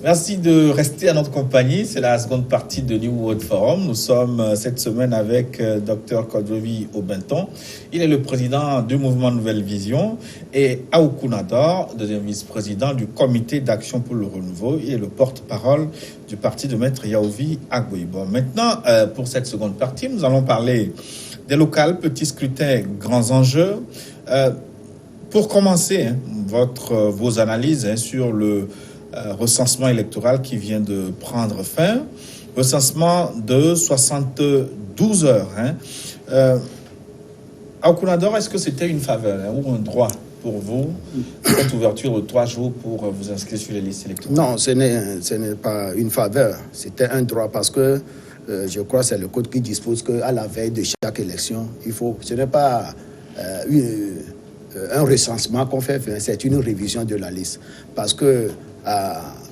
Merci de rester à notre compagnie. C'est la seconde partie de New World Forum. Nous sommes cette semaine avec Dr Kodjovi Obinton. Il est le président du mouvement Nouvelle Vision et Aoukou Nador, deuxième vice-président du comité d'action pour le renouveau. Il est le porte-parole du parti de Maître Yaovi Agboui. Bon, maintenant, pour cette seconde partie, nous allons parler des locales, petits scrutins, grands enjeux. Pour commencer, vos analyses sur le recensement électoral qui vient de prendre fin, recensement de 72 heures. Aoukou Nador, est-ce que c'était une faveur ou un droit pour vous, cette ouverture de 3 jours pour vous inscrire sur les listes électorales? Non, ce n'est pas une faveur, c'était un droit parce que je crois que c'est le code qui dispose qu'à la veille de chaque élection, ce n'est pas un recensement qu'on fait, c'est une révision de la liste. Parce que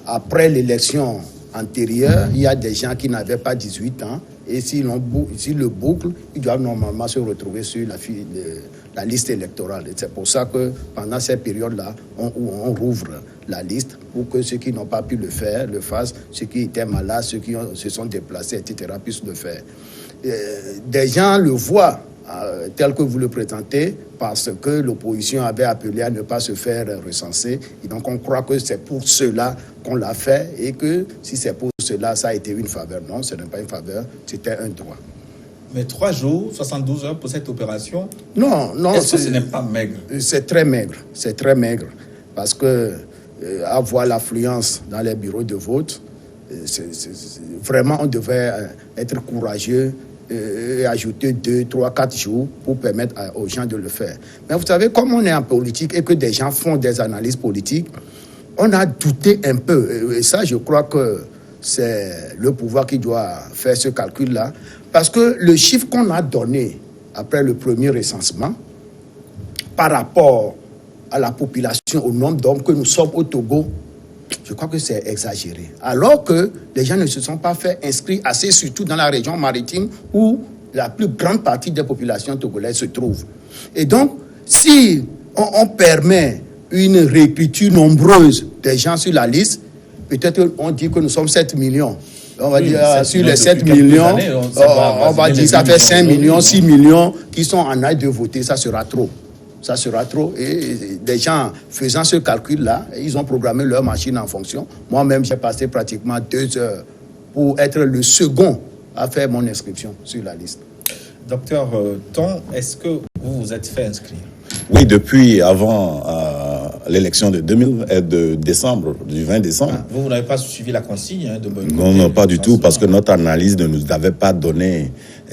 après l'élection antérieure, il y a des gens qui n'avaient pas 18 ans et s'ils le bouclent, ils doivent normalement se retrouver sur la liste électorale. Et c'est pour ça que pendant cette période-là, on rouvre la liste pour que ceux qui n'ont pas pu le faire le fassent, ceux qui étaient malades, ceux qui se sont déplacés, etc., puissent le faire. Des gens le voient tel que vous le présentez, parce que l'opposition avait appelé à ne pas se faire recenser. Et donc on croit que c'est pour cela qu'on l'a fait et que si c'est pour cela, ça a été une faveur. Non, ce n'est pas une faveur, c'était un droit. Mais 3 jours, 72 heures pour cette opération? Non. Est-ce que ce n'est pas maigre? C'est très maigre. Parce que avoir l'affluence dans les bureaux de vote, vraiment on devait être courageux et ajouter 2, 3, 4 jours pour permettre aux gens de le faire. Mais vous savez, comme on est en politique et que des gens font des analyses politiques, on a douté un peu. Et ça, je crois que c'est le pouvoir qui doit faire ce calcul-là. Parce que le chiffre qu'on a donné après le premier recensement, par rapport à la population, au nombre d'hommes que nous sommes au Togo, je crois que c'est exagéré. Alors que les gens ne se sont pas fait inscrire assez, surtout dans la région maritime où la plus grande partie des populations togolaises se trouve. Et donc, si on permet une réécriture nombreuse des gens sur la liste, peut-être on dit que nous sommes 7 millions. On va dire sur les 7 millions, on va dire que ça fait 5 millions, 6 millions qui sont en âge de voter, ça sera trop. Et des gens faisant ce calcul-là, ils ont programmé leur machine en fonction. Moi-même, j'ai passé pratiquement 2 heures pour être le second à faire mon inscription sur la liste. Docteur Ton, est-ce que vous vous êtes fait inscrire? Oui, depuis avant l'élection de décembre, du 20 décembre. Vous n'avez pas suivi la consigne de boycotter? Non, pas du tout, parce que notre analyse ne nous avait pas donné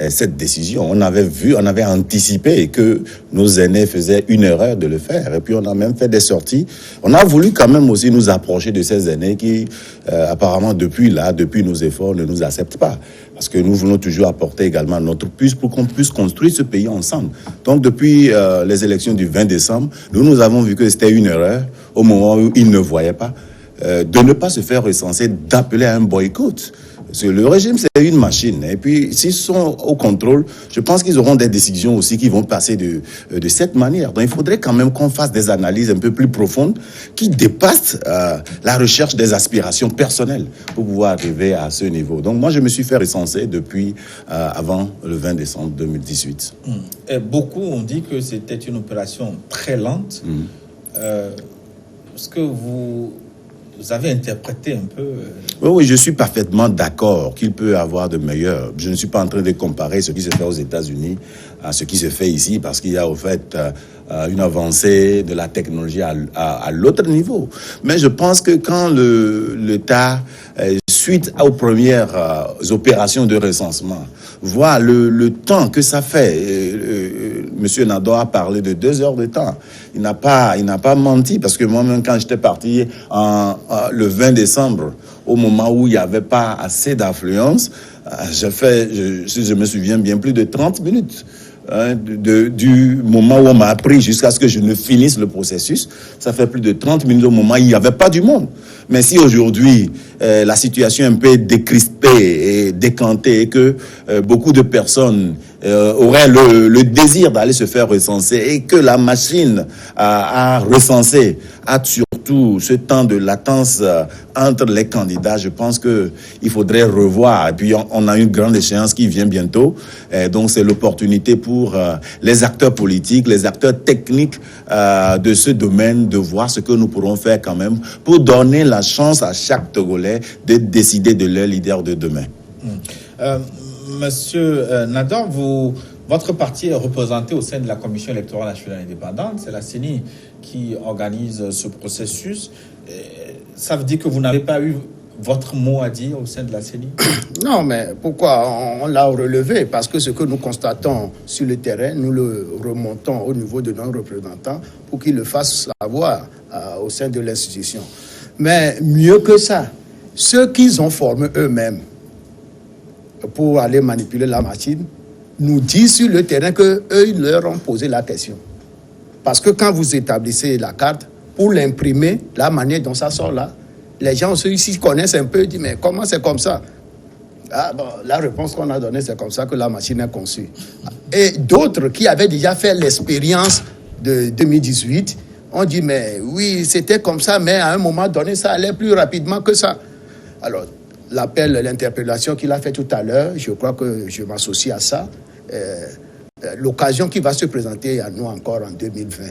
cette décision. On avait anticipé que nos aînés faisaient une erreur de le faire. Et puis on a même fait des sorties. On a voulu quand même aussi nous approcher de ces aînés qui, apparemment, depuis nos efforts, ne nous acceptent pas. Parce que nous voulons toujours apporter également notre puce pour qu'on puisse construire ce pays ensemble. Donc depuis les élections du 20 décembre, nous avons vu que c'était une erreur au moment où ils ne voyaient pas, de ne pas se faire recenser, d'appeler à un boycott. Parce que le régime, c'est une machine. Et puis, s'ils sont au contrôle, je pense qu'ils auront des décisions aussi qui vont passer de cette manière. Donc, il faudrait quand même qu'on fasse des analyses un peu plus profondes qui dépassent la recherche des aspirations personnelles pour pouvoir arriver à ce niveau. Donc, moi, je me suis fait recenser depuis avant le 20 décembre 2018. Et beaucoup ont dit que c'était une opération très lente. Est-ce que vous avez interprété un peu... Oui, je suis parfaitement d'accord qu'il peut y avoir de meilleurs. Je ne suis pas en train de comparer ce qui se fait aux États-Unis à ce qui se fait ici, parce qu'il y a au fait une avancée de la technologie à l'autre niveau. Mais je pense que quand l'État, suite aux premières opérations de recensement, voit le temps que ça fait, Monsieur Nador a parlé de 2 heures de temps. Il n'a pas menti, parce que moi-même, quand j'étais parti le 20 décembre, au moment où il n'y avait pas assez d'affluence, si je me souviens bien, plus de 30 minutes. Du moment où on m'a appris jusqu'à ce que je ne finisse le processus, ça fait plus de 30 minutes au moment où il n'y avait pas du monde. Mais si aujourd'hui la situation est un peu décrispée et décantée et que beaucoup de personnes auraient le désir d'aller se faire recenser et que la machine à recenser a surtout surtout ce temps de latence entre les candidats, je pense qu'il faudrait revoir. Et puis on a une grande échéance qui vient bientôt, et donc c'est l'opportunité pour les acteurs politiques, les acteurs techniques de ce domaine de voir ce que nous pourrons faire quand même pour donner la chance à chaque Togolais de décider de leur leader de demain. Monsieur Nador, votre parti est représenté au sein de la Commission électorale nationale indépendante. C'est la CENI qui organise ce processus. Ça veut dire que vous n'avez pas eu votre mot à dire au sein de la CENI? Non, mais pourquoi? On l'a relevé parce que ce que nous constatons sur le terrain, nous le remontons au niveau de nos représentants pour qu'ils le fassent savoir au sein de l'institution. Mais mieux que ça, ceux qu'ils ont formés eux-mêmes pour aller manipuler la machine nous disent sur le terrain qu'eux, ils leur ont posé la question. Parce que quand vous établissez la carte, pour l'imprimer, la manière dont ça sort là, les gens, ceux qui connaissent un peu, disent, mais comment c'est comme ça? La réponse qu'on a donnée, c'est comme ça que la machine est conçue. Et d'autres qui avaient déjà fait l'expérience de 2018, ont dit, mais oui, c'était comme ça, mais à un moment donné, ça allait plus rapidement que ça. Alors, l'interpellation qu'il a fait tout à l'heure, je crois que je m'associe à ça. L'occasion qui va se présenter à nous encore en 2020,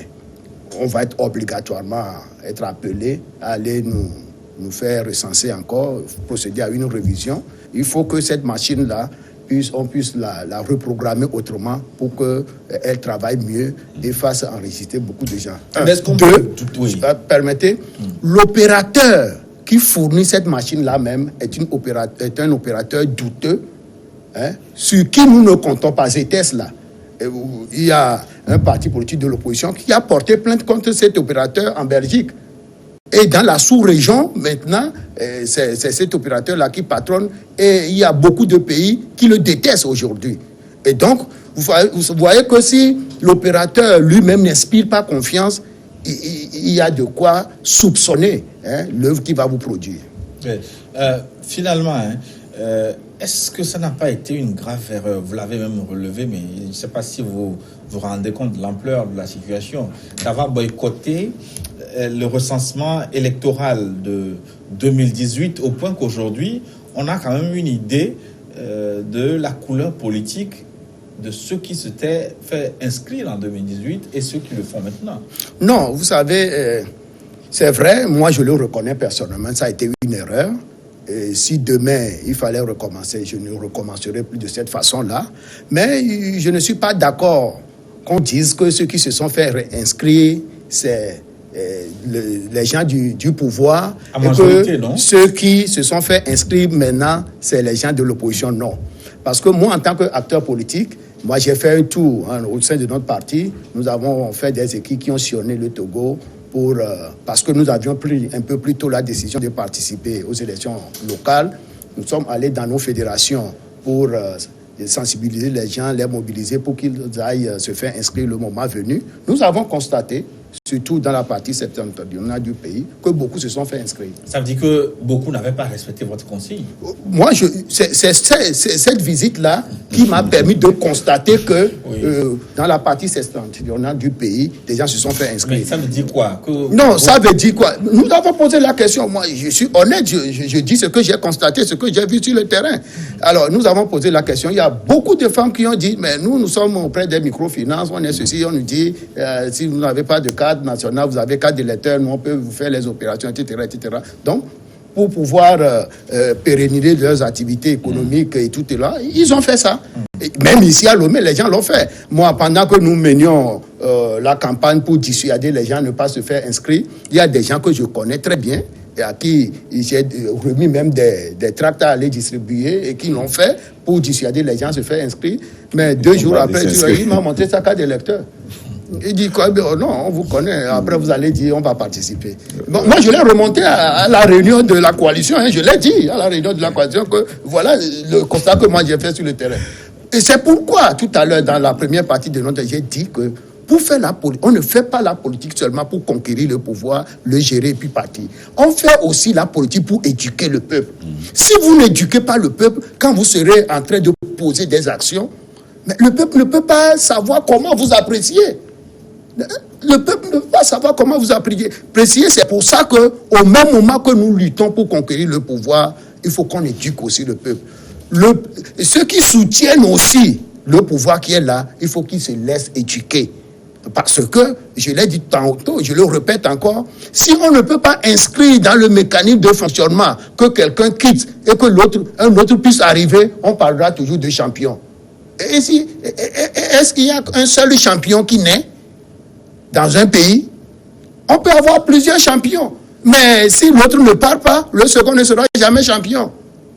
on va être obligatoirement être appelé à aller nous faire recenser encore, procéder à une révision. Il faut que cette machine-là, on puisse la reprogrammer autrement pour qu'elle travaille mieux et fasse enregistrer beaucoup de gens. Permettez, l'opérateur qui fournit cette machine-là même est un opérateur douteux, sur qui nous ne comptons pas. C'était cela. Il y a un parti politique de l'opposition qui a porté plainte contre cet opérateur en Belgique. Et dans la sous-région, maintenant, c'est cet opérateur-là qui patronne. Et il y a beaucoup de pays qui le détestent aujourd'hui. Et donc, vous voyez que si l'opérateur lui-même n'inspire pas confiance, il y a de quoi soupçonner l'œuvre qu'il va vous produire. Finalement, est-ce que ça n'a pas été une grave erreur? Vous l'avez même relevé, mais je ne sais pas si vous vous rendez compte de l'ampleur de la situation, d'avoir boycotté le recensement électoral de 2018 au point qu'aujourd'hui, on a quand même une idée de la couleur politique de ceux qui s'étaient fait inscrire en 2018 et ceux qui le font maintenant. Non, vous savez, c'est vrai, moi je le reconnais personnellement, ça a été une erreur. Et si demain il fallait recommencer, je ne recommencerai plus de cette façon-là. Mais je ne suis pas d'accord qu'on dise que ceux qui se sont fait inscrire, c'est les gens du pouvoir, et que non? Ceux qui se sont fait inscrire maintenant, c'est les gens de l'opposition. Non. Parce que moi, en tant qu'acteur politique, moi j'ai fait un tour au sein de notre parti. Nous avons fait des équipes qui ont sillonné le Togo parce que nous avions pris un peu plus tôt la décision de participer aux élections locales. Nous sommes allés dans nos fédérations pour sensibiliser les gens, les mobiliser pour qu'ils aillent se faire inscrire le moment venu. Nous avons constaté, surtout dans la partie septentrionale du pays, que beaucoup se sont fait inscrire. Ça veut dire que beaucoup n'avaient pas respecté votre consigne? Moi, c'est cette visite-là qui m'a permis de constater que dans la partie septentrionale du pays, des gens se sont fait inscrire. Mais ça veut dire quoi? Non, ça veut dire quoi? Nous avons posé la question. Moi, je suis honnête, je dis ce que j'ai constaté, ce que j'ai vu sur le terrain. Alors, nous avons posé la question. Il y a beaucoup de femmes qui ont dit, mais nous sommes auprès des microfinances, on est ceci, on nous dit, si vous n'avez pas de cadre national, vous avez carte d'électeur, nous on peut vous faire les opérations, etc. etc. Donc, pour pouvoir pérenniser leurs activités économiques et tout est là, ils ont fait ça. Et même ici à Lomé, les gens l'ont fait. Moi, pendant que nous menions la campagne pour dissuader les gens de ne pas se faire inscrire, il y a des gens que je connais très bien et à qui j'ai remis même des tracts à aller distribuer et qui l'ont fait pour dissuader les gens de se faire inscrire. Mais 2 jours après, il m'a montré sa carte d'électeur. Il dit quoi? Non, on vous connaît. Après, vous allez dire, on va participer. Bon, moi, je l'ai remonté à la réunion de la coalition. Je l'ai dit à la réunion de la coalition que voilà le constat que moi j'ai fait sur le terrain. Et c'est pourquoi, tout à l'heure, dans la première partie de notre, j'ai dit que pour faire la politique, on ne fait pas la politique seulement pour conquérir le pouvoir, le gérer et puis partir. On fait aussi la politique pour éduquer le peuple. Si vous n'éduquez pas le peuple, quand vous serez en train de poser des actions, mais le peuple ne peut pas savoir comment vous apprécier. le peuple ne va pas savoir comment vous apprécier. C'est pour ça qu'au même moment que nous luttons pour conquérir le pouvoir, il faut qu'on éduque aussi le peuple. Ceux qui soutiennent aussi le pouvoir qui est là, il faut qu'ils se laissent éduquer. Parce que, je l'ai dit tantôt, je le répète encore, si on ne peut pas inscrire dans le mécanisme de fonctionnement que quelqu'un quitte et que un autre puisse arriver, on parlera toujours de champion. Est-ce qu'il y a un seul champion qui naît dans un pays? On peut avoir plusieurs champions. Mais si l'autre ne part pas, le second ne sera jamais champion.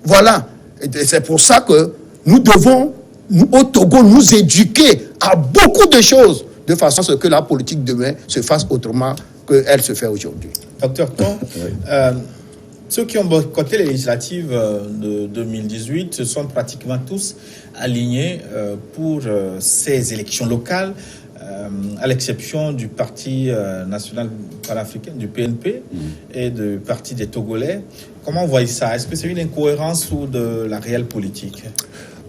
Voilà. Et c'est pour ça que nous devons, au Togo, nous éduquer à beaucoup de choses, de façon à ce que la politique demain se fasse autrement qu'elle se fait aujourd'hui. Docteur Ton, ceux qui ont boycotté les législatives de 2018 se sont pratiquement tous alignés pour ces élections locales, à l'exception du Parti national panafricain, du PNP, et du Parti des Togolais. Comment vous voyez ça? Est-ce que c'est une incohérence ou de la réelle politique?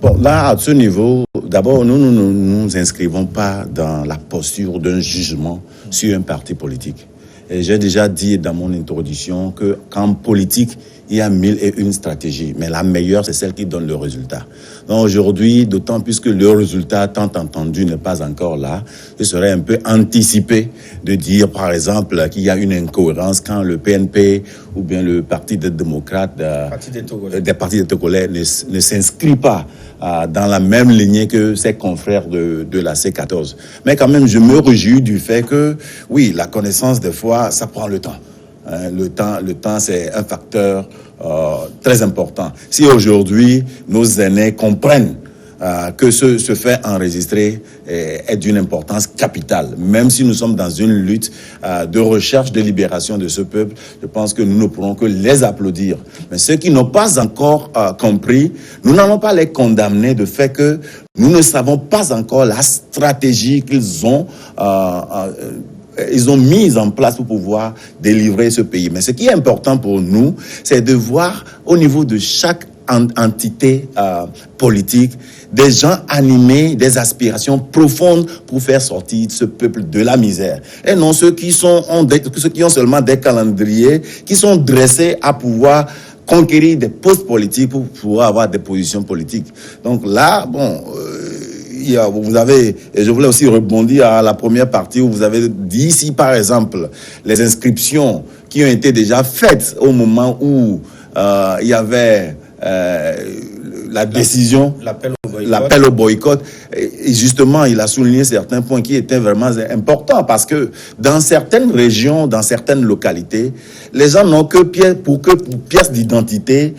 Bon, là, à ce niveau, d'abord, nous ne nous inscrivons pas dans la posture d'un jugement sur un parti politique. Et j'ai déjà dit dans mon introduction qu'en politique, il y a 1001 stratégies, mais la meilleure, c'est celle qui donne le résultat. Donc aujourd'hui, d'autant plus que le résultat, tant entendu, n'est pas encore là, ce serait un peu anticipé de dire, par exemple, qu'il y a une incohérence quand le PNP ou bien le Parti des démocrates, des partis des Togolais ne s'inscrit pas dans la même lignée que ses confrères de la C14. Mais quand même, je me réjouis du fait que, oui, la connaissance, des fois, ça prend le temps. Le temps, c'est un facteur très important. Si aujourd'hui, nos aînés comprennent que ce fait enregistré est d'une importance capitale, même si nous sommes dans une lutte de recherche de libération de ce peuple, je pense que nous ne pourrons que les applaudir. Mais ceux qui n'ont pas encore compris, nous n'allons pas les condamner de fait que nous ne savons pas encore la stratégie qu'ils ont mis en place pour pouvoir délivrer ce pays. Mais ce qui est important pour nous, c'est de voir au niveau de chaque entité politique des gens animés, des aspirations profondes pour faire sortir ce peuple de la misère. Et non ceux qui ont seulement des calendriers, qui sont dressés à pouvoir conquérir des postes politiques pour pouvoir avoir des positions politiques. Donc là, vous avez, et je voulais aussi rebondir à la première partie où vous avez dit, si par exemple les inscriptions qui ont été déjà faites au moment où il y avait la décision, l'appel au boycott, et justement il a souligné certains points qui étaient vraiment importants parce que dans certaines régions, dans certaines localités, les gens n'ont que pour pièce d'identité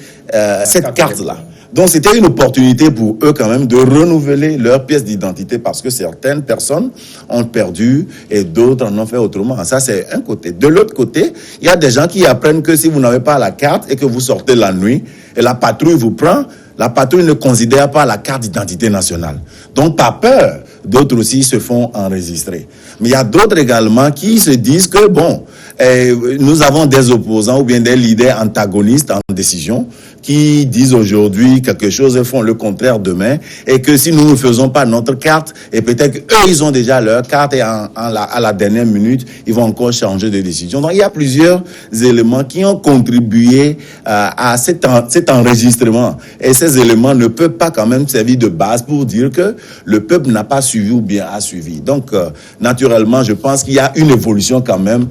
cette carte-là. Donc c'était une opportunité pour eux quand même de renouveler leur pièce d'identité parce que certaines personnes ont perdu et d'autres en ont fait autrement. Ça c'est un côté. De l'autre côté, il y a des gens qui apprennent que si vous n'avez pas la carte et que vous sortez la nuit et la patrouille vous prend, la patrouille ne considère pas la carte d'identité nationale. Donc par peur, d'autres aussi se font enregistrer. Mais il y a d'autres également qui se disent que nous avons des opposants ou bien des leaders antagonistes en décision qui disent aujourd'hui quelque chose et font le contraire demain, et que si nous ne faisons pas notre carte, et peut-être qu'eux, ils ont déjà leur carte et à la dernière minute, ils vont encore changer de décision. Donc il y a plusieurs éléments qui ont contribué à cet enregistrement. Et ces éléments ne peuvent pas quand même servir de base pour dire que le peuple n'a pas suivi ou bien a suivi. Donc naturellement, je pense qu'il y a une évolution quand même,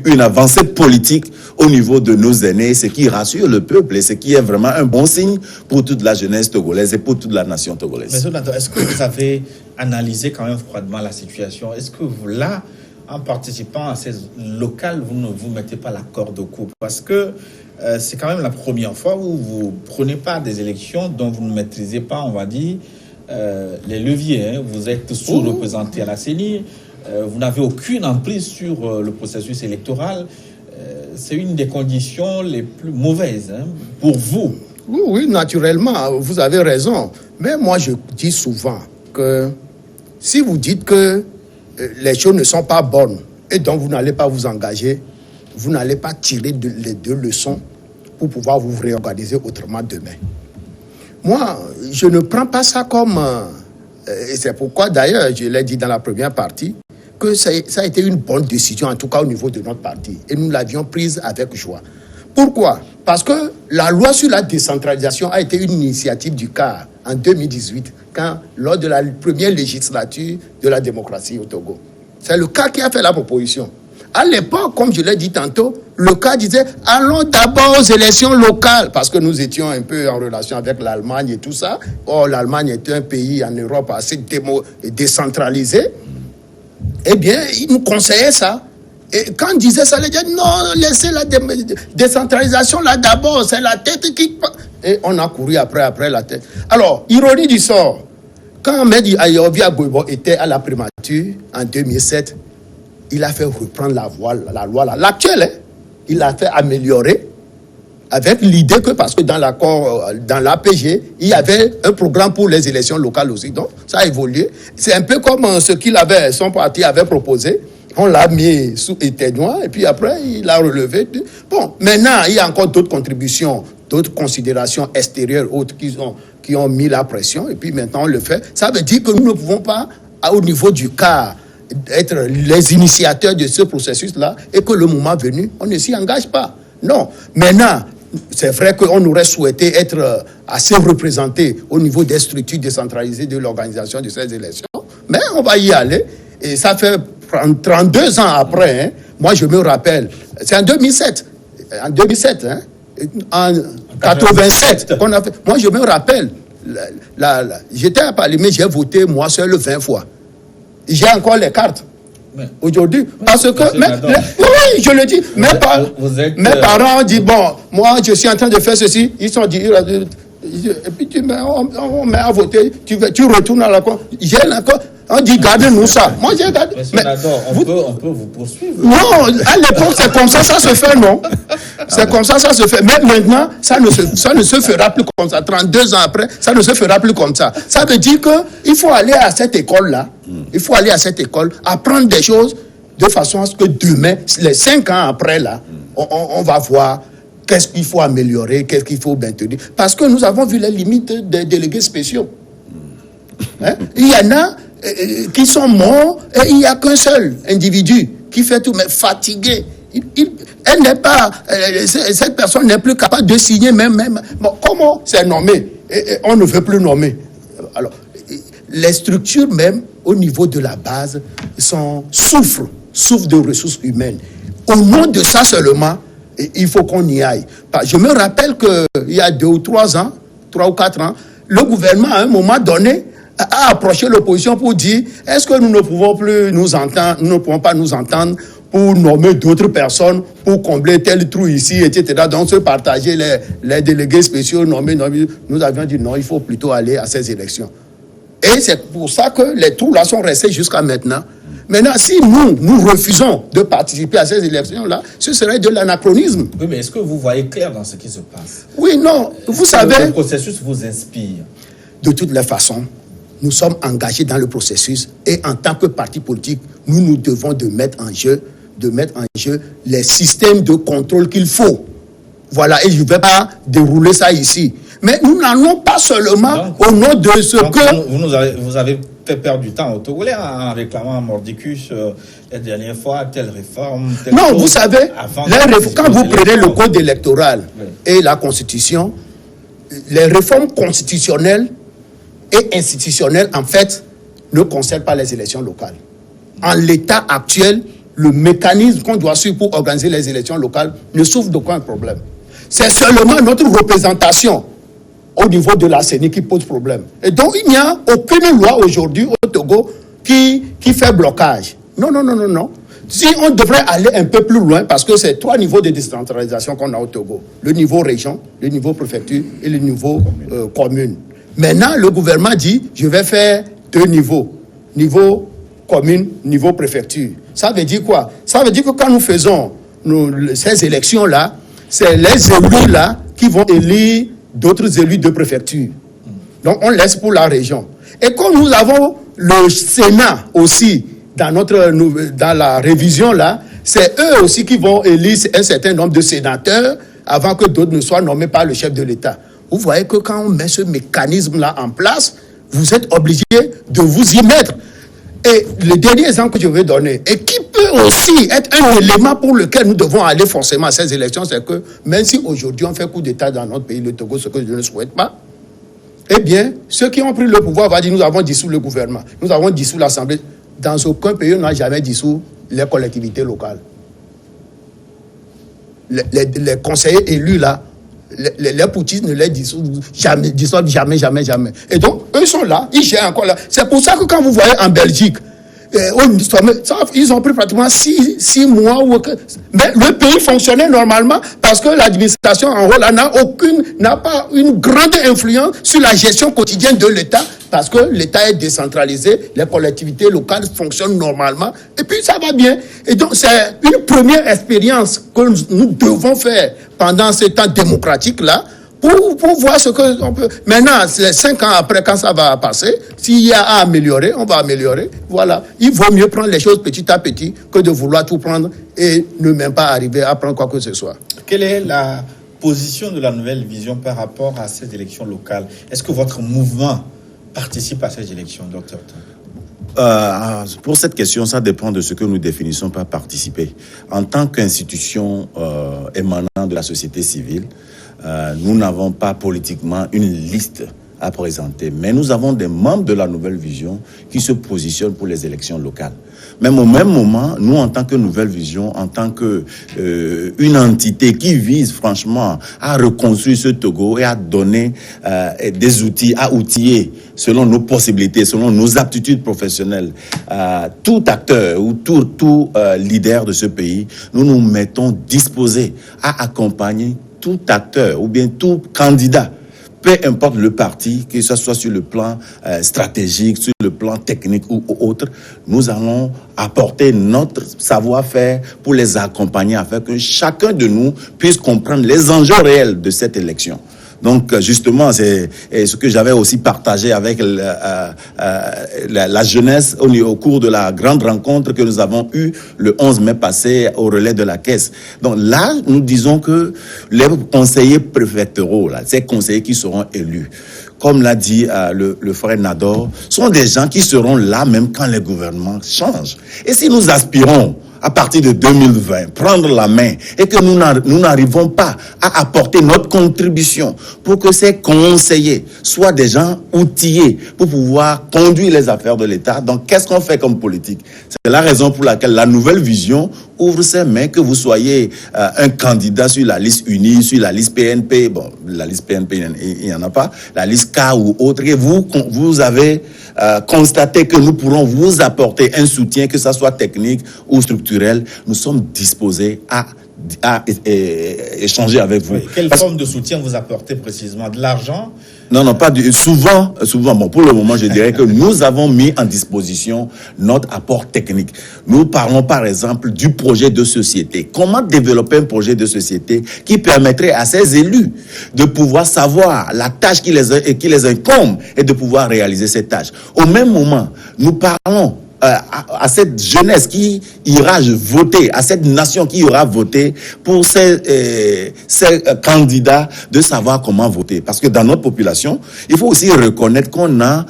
une avancée politique au niveau de nos aînés, ce qui rassure le peuple et ce qui est vraiment un bon signe pour toute la jeunesse togolaise et pour toute la nation togolaise. Mais est-ce que vous avez analysé quand même froidement la situation? Est-ce que vous, là, en participant à ces locales, vous ne vous mettez pas la corde au cou? Parce que c'est quand même la première fois où vous ne prenez pas des élections dont vous ne maîtrisez pas, on va dire, les leviers. Vous êtes sous-représenté à la CENI, vous n'avez aucune emprise sur le processus électoral. C'est une des conditions les plus mauvaises pour vous. Oui, naturellement, vous avez raison. Mais moi, je dis souvent que si vous dites que les choses ne sont pas bonnes et donc vous n'allez pas vous engager, vous n'allez pas tirer les deux leçons pour pouvoir vous réorganiser autrement demain. Moi, je ne prends pas ça comme... et c'est pourquoi, d'ailleurs, je l'ai dit dans la première partie, que ça a été une bonne décision, en tout cas au niveau de notre parti. Et nous l'avions prise avec joie. Pourquoi? Parce que la loi sur la décentralisation a été une initiative du CAR en 2018, lors de la première législature de la démocratie au Togo. C'est le CAR qui a fait la proposition. À l'époque, comme je l'ai dit tantôt, le CAR disait « allons d'abord aux élections locales » parce que nous étions un peu en relation avec l'Allemagne et tout ça. Or, l'Allemagne est un pays en Europe assez décentralisé. Eh bien, il nous conseillait ça. Et quand on disait ça, les gens disaient « non, laissez la décentralisation là d'abord, c'est la tête qui... » Et on a couru après la tête. Alors, ironie du sort, quand Mehdi Ayovi Agboibo était à la primature en 2007, il a fait reprendre la loi là, l'actuelle, hein, il l'a fait améliorer avec l'idée que, parce que dans l'accord, dans l'APG, il y avait un programme pour les élections locales aussi. Donc, ça a évolué. C'est un peu comme ce son parti avait proposé. On l'a mis sous éteignoir et puis après, il a relevé. Bon, maintenant, il y a encore d'autres contributions, d'autres considérations extérieures, autres qui ont mis la pression et puis maintenant on le fait. Ça veut dire que nous ne pouvons pas, au niveau du CAR, être les initiateurs de ce processus-là et que le moment venu, on ne s'y engage pas. Non. Maintenant, c'est vrai qu'on aurait souhaité être assez représenté au niveau des structures décentralisées de l'organisation de ces élections, mais on va y aller. Et ça fait 32 ans après, hein, moi je me rappelle, c'est en 2007, hein, en 87 qu'on a fait. Moi je me rappelle, j'étais à Paris, mais j'ai voté moi seul 20 fois. J'ai encore les cartes. Aujourd'hui, parce que, oui, je le dis, mes parents disent, bon, moi je suis en train de faire ceci, ils sont dit, et puis on met à voter, tu retournes à la cour, j'ai l'accord, on dit, gardez-nous ça. Moi j'ai gardé. Mais on peut vous poursuivre. Non, à l'époque c'est comme ça se fait, non? C'est comme ça se fait. Mais maintenant, ça ne se fera plus comme ça. 32 ans après, ça ne se fera plus comme ça. Ça veut dire qu'il faut aller à cette école-là, il faut aller à cette école, apprendre des choses de façon à ce que demain, les 5 ans après, là, on va voir qu'est-ce qu'il faut améliorer, qu'est-ce qu'il faut maintenir. Parce que nous avons vu les limites des délégués spéciaux. Hein? Il y en a qui sont morts et il n'y a qu'un seul individu qui fait tout, mais fatigué. Elle n'est pas, cette personne n'est plus capable de signer même. Bon, comment c'est nommé? On ne veut plus nommer. Alors, les structures même, au niveau de la base, souffrent de ressources humaines. Au nom de ça seulement, il faut qu'on y aille. Je me rappelle qu'il y a 2 ou 3 ans, 3 ou 4 ans, le gouvernement, à un moment donné, a approché l'opposition pour dire est-ce que nous ne pouvons plus nous entendre, nous ne pouvons pas nous entendre pour nommer d'autres personnes, pour combler tel trou ici, etc. Donc, se partager les délégués spéciaux nommés. Nous avions dit non, il faut plutôt aller à ces élections. Et c'est pour ça que les trous là sont restés jusqu'à maintenant. Maintenant, si nous refusons de participer à ces élections-là, ce serait de l'anachronisme. Oui, mais est-ce que vous voyez clair dans ce qui se passe? Oui, non. Vous savez... Le processus vous inspire? De toutes les façons, nous sommes engagés dans le processus et en tant que parti politique, nous devons de mettre en jeu les systèmes de contrôle qu'il faut. Voilà, et je ne vais pas dérouler ça ici. Mais nous n'allons pas seulement au nom de ce que... Vous avez fait perdre du temps au Togolais en réclamant à Mordicus la dernière fois telle réforme. Non, vous savez, quand vous prenez le code électoral et la constitution, les réformes constitutionnelles et institutionnelles, en fait, ne concernent pas les élections locales. En l'état actuel, le mécanisme qu'on doit suivre pour organiser les élections locales ne souffre d'aucun problème. C'est seulement notre représentation au niveau de la CENI qui pose problème. Et donc, il n'y a aucune loi aujourd'hui au Togo qui fait blocage. Non. Si on devrait aller un peu plus loin, parce que c'est 3 niveaux de décentralisation qu'on a au Togo. Le niveau région, le niveau préfecture et le niveau commune. Maintenant, le gouvernement dit, je vais faire 2 niveaux. Niveau commune, niveau préfecture. Ça veut dire quoi? Ça veut dire que quand nous faisons ces élections-là, c'est les élus-là qui vont élire d'autres élus de préfecture. Donc, on laisse pour la région. Et comme nous avons le Sénat aussi dans la révision là, c'est eux aussi qui vont élire un certain nombre de sénateurs avant que d'autres ne soient nommés par le chef de l'État. Vous voyez que quand on met ce mécanisme-là en place, vous êtes obligé de vous y mettre. Et le dernier exemple que je vais donner, et qui peut aussi être un élément pour lequel nous devons aller forcément à ces élections, c'est que même si aujourd'hui on fait coup d'État dans notre pays, le Togo, ce que je ne souhaite pas, eh bien, ceux qui ont pris le pouvoir vont dire nous avons dissous le gouvernement, nous avons dissous l'Assemblée. Dans aucun pays, on n'a jamais dissous les collectivités locales. Les conseillers élus là, les poutistes ne les dissolvent jamais. Et donc, eux sont là, ils gèrent encore là. C'est pour ça que quand vous voyez en Belgique, ils ont pris pratiquement 6 mois. Mais le pays fonctionnait normalement parce que l'administration en haut là n'a pas une grande influence sur la gestion quotidienne de l'État parce que l'État est décentralisé, les collectivités locales fonctionnent normalement et puis ça va bien. Et donc c'est une première expérience que nous devons faire pendant ce temps démocratique là. Pour voir ce que on peut. Maintenant, 5 ans après, quand ça va passer, s'il y a à améliorer, on va améliorer. Voilà. Il vaut mieux prendre les choses petit à petit que de vouloir tout prendre et ne même pas arriver à prendre quoi que ce soit. Quelle est la position de la Nouvelle Vision par rapport à ces élections locales? Est-ce que votre mouvement participe à ces élections, docteur? Pour cette question, ça dépend de ce que nous définissons par participer. En tant qu'institution émanant de la société civile, nous n'avons pas politiquement une liste à présenter, mais nous avons des membres de la Nouvelle Vision qui se positionnent pour les élections locales. Même au même moment, nous, en tant que Nouvelle Vision, en tant que une entité qui vise franchement à reconstruire ce Togo et à donner des outils, à outiller selon nos possibilités, selon nos aptitudes professionnelles, tout acteur ou tout leader de ce pays, nous nous mettons disposés à accompagner tout acteur ou bien tout candidat, peu importe le parti, que ce soit sur le plan stratégique, sur le plan technique ou autre, nous allons apporter notre savoir-faire pour les accompagner afin que chacun de nous puisse comprendre les enjeux réels de cette élection. Donc, justement, c'est ce que j'avais aussi partagé avec la jeunesse au cours de la grande rencontre que nous avons eue le 11 mai passé au relais de la Caisse. Donc là, nous disons que les conseillers préfectoraux, là, ces conseillers qui seront élus, comme l'a dit le frère Nador, sont des gens qui seront là même quand les gouvernements changent. Et si nous aspirons à partir de 2020, prendre la main et que nous n'arrivons pas à apporter notre contribution pour que ces conseillers soient des gens outillés pour pouvoir conduire les affaires de l'État. Donc, qu'est-ce qu'on fait comme politique? C'est la raison pour laquelle la Nouvelle Vision ouvre ses mains, que vous soyez un candidat sur la liste unie, sur la liste PNP, bon, la liste PNP, il n'y en a pas, la liste K ou autre, et vous avez constaté que nous pourrons vous apporter un soutien, que ça soit technique ou structurel. Nous sommes disposés à échanger avec vous. Oui, quelle forme de soutien vous apportez précisément? De l'argent? Non, pas du souvent. Bon, pour le moment, je dirais que nous avons mis en disposition notre apport technique. Nous parlons, par exemple, du projet de société. Comment développer un projet de société qui permettrait à ces élus de pouvoir savoir la tâche qui les incombe et de pouvoir réaliser cette tâche. Au même moment, nous parlons à cette jeunesse qui ira voter, à cette nation qui ira voter pour ces candidats de savoir comment voter. Parce que dans notre population, il faut aussi reconnaître qu'on a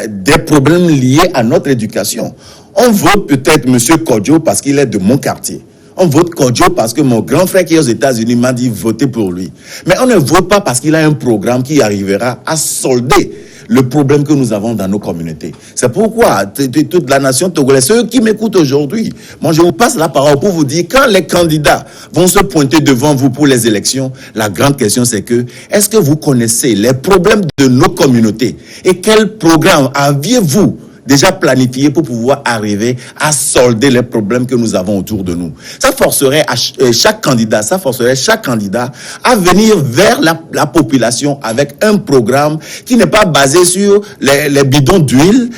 des problèmes liés à notre éducation. On vote peut-être M. Kodjo parce qu'il est de mon quartier. On vote Kodjo parce que mon grand frère qui est aux États-Unis m'a dit voter pour lui. Mais on ne vote pas parce qu'il a un programme qui arrivera à solder le problème que nous avons dans nos communautés. C'est pourquoi toute la nation togolaise, ceux qui m'écoutent aujourd'hui, moi je vous passe la parole pour vous dire, quand les candidats vont se pointer devant vous pour les élections, la grande question c'est que, est-ce que vous connaissez les problèmes de nos communautés et quel programme aviez-vous déjà planifié pour pouvoir arriver à solder les problèmes que nous avons autour de nous? Ça forcerait chaque candidat à venir vers la population avec un programme qui n'est pas basé sur les bidons d'huile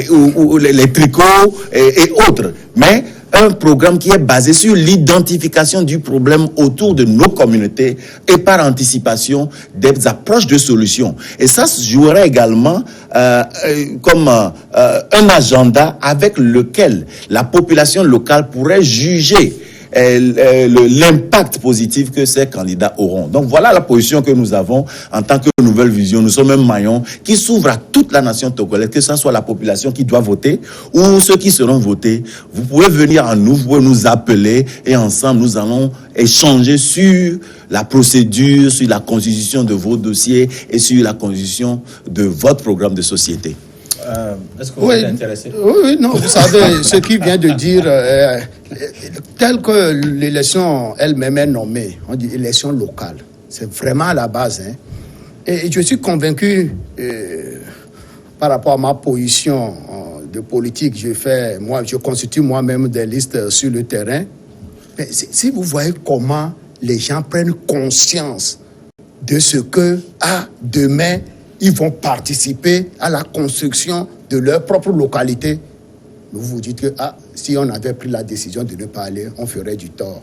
ou les tricots et autres, mais un programme qui est basé sur l'identification du problème autour de nos communautés et par anticipation des approches de solutions. Et ça se jouerait également comme un agenda avec lequel la population locale pourrait juger l'impact positif que ces candidats auront. Donc voilà la position que nous avons en tant que Nouvelle Vision. Nous sommes un maillon qui s'ouvre à toute la nation togolaise, que ce soit la population qui doit voter ou ceux qui seront votés. Vous pouvez venir à nous, vous pouvez nous appeler et ensemble nous allons échanger sur la procédure, sur la constitution de vos dossiers et sur la constitution de votre programme de société. Est-ce que vous êtes intéressé? Oui, non, vous savez, ce qu'il vient de dire, tel que l'élection elle-même est nommée, on dit élection locale, c'est vraiment à la base. Hein. Et je suis convaincu, par rapport à ma position de politique, je constitue moi-même des listes sur le terrain. Mais si vous voyez comment les gens prennent conscience de ce que, demain, ils vont participer à la construction de leur propre localité, vous vous dites que, si on avait pris la décision de ne pas aller, on ferait du tort.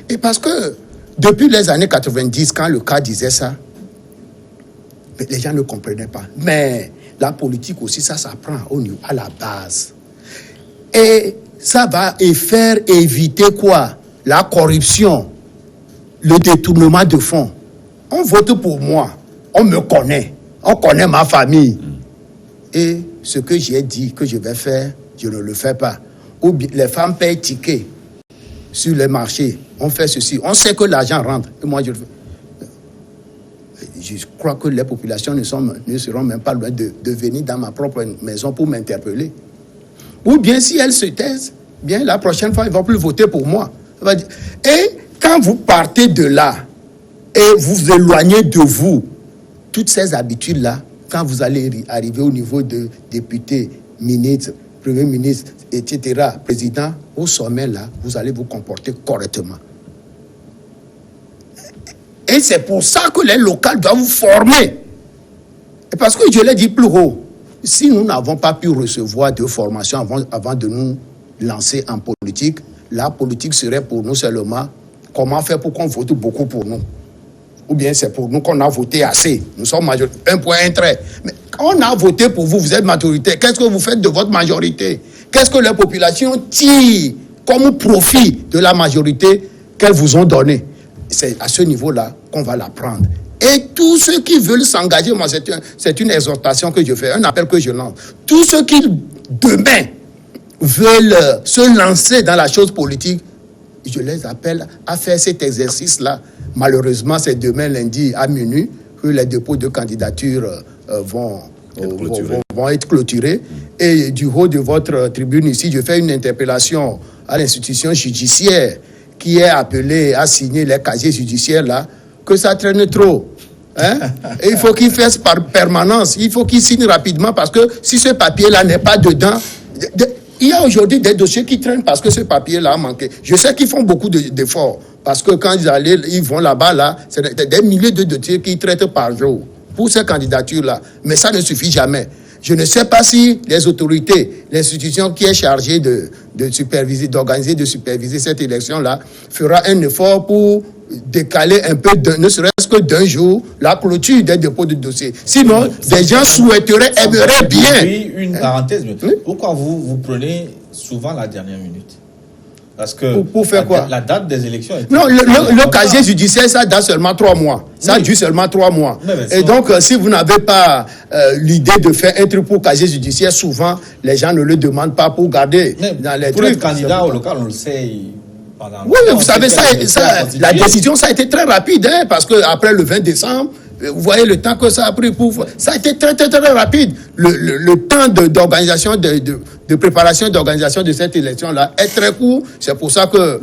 Et parce que, depuis les années 90, quand le cas disait ça, les gens ne comprenaient pas. Mais la politique aussi, ça s'apprend à la base. Et ça va faire éviter quoi? La corruption, le détournement de fonds. On vote pour moi, on me connaît, on connaît ma famille. Et ce que j'ai dit que je vais faire, je ne le fais pas. Ou bien les femmes payent ticket sur les marchés. On fait ceci. On sait que l'argent rentre. Et moi, je le fais. Je crois que les populations ne seront même pas loin de venir dans ma propre maison pour m'interpeller. Ou bien si elles se taisent, bien la prochaine fois, ils ne vont plus voter pour moi. Et quand vous partez de là et vous vous éloignez de vous, toutes ces habitudes-là, quand vous allez arriver au niveau de député, ministre, premier ministre, etc., président, au sommet là, vous allez vous comporter correctement. Et c'est pour ça que les locales doivent vous former. Et parce que je l'ai dit plus haut, si nous n'avons pas pu recevoir de formation avant de nous lancer en politique, la politique serait pour nous seulement comment faire pour qu'on vote beaucoup pour nous. Ou bien c'est pour nous qu'on a voté assez. Nous sommes majoritaires. Un point, un trait. Mais quand on a voté pour vous, vous êtes majoritaire. Qu'est-ce que vous faites de votre majorité? Qu'est-ce que les populations tirent comme profit de la majorité qu'elles vous ont donnée? C'est à ce niveau-là qu'on va l'apprendre. Et tous ceux qui veulent s'engager, moi c'est une exhortation que je fais, un appel que je lance. Tous ceux qui demain veulent se lancer dans la chose politique, je les appelle à faire cet exercice-là. Malheureusement, c'est demain lundi à minuit que les dépôts de candidature vont être clôturés. Et du haut de votre tribune ici, je fais une interpellation à l'institution judiciaire qui est appelée à signer les casiers judiciaires là, que ça traîne trop. Hein? Et il faut qu'il fasse par permanence, il faut qu'il signe rapidement parce que si ce papier-là n'est pas dedans, il y a aujourd'hui des dossiers qui traînent parce que ce papier-là a manqué. Je sais qu'ils font beaucoup d'efforts parce que quand ils vont là-bas, là, c'est des milliers de dossiers qu'ils traitent par jour pour ces candidatures-là. Mais ça ne suffit jamais. Je ne sais pas si les autorités, l'institution qui est chargée de superviser, d'organiser, de superviser cette élection-là, fera un effort pour décaler un peu, ne serait-ce que d'un jour, la clôture des dépôts de dossiers. Sinon, des gens aimeraient bien. Oui, une parenthèse. Oui? Pourquoi vous prenez souvent la dernière minute? Parce que pour faire quoi? La date des élections... Non, le casier judiciaire, ça date seulement 3 mois. Ça dure seulement 3 mois. Et donc, si vous n'avez pas l'idée de faire un truc pour casier judiciaire, souvent, les gens ne le demandent pas pour garder dans les pour être candidat au local, on le sait... Oui, vous savez, la décision, ça a été très rapide, hein, parce qu'après le 20 décembre, vous voyez le temps que ça a pris pour... Ça a été très, très, très rapide. Le temps d'organisation, de préparation d'organisation de cette élection-là est très court. C'est pour ça que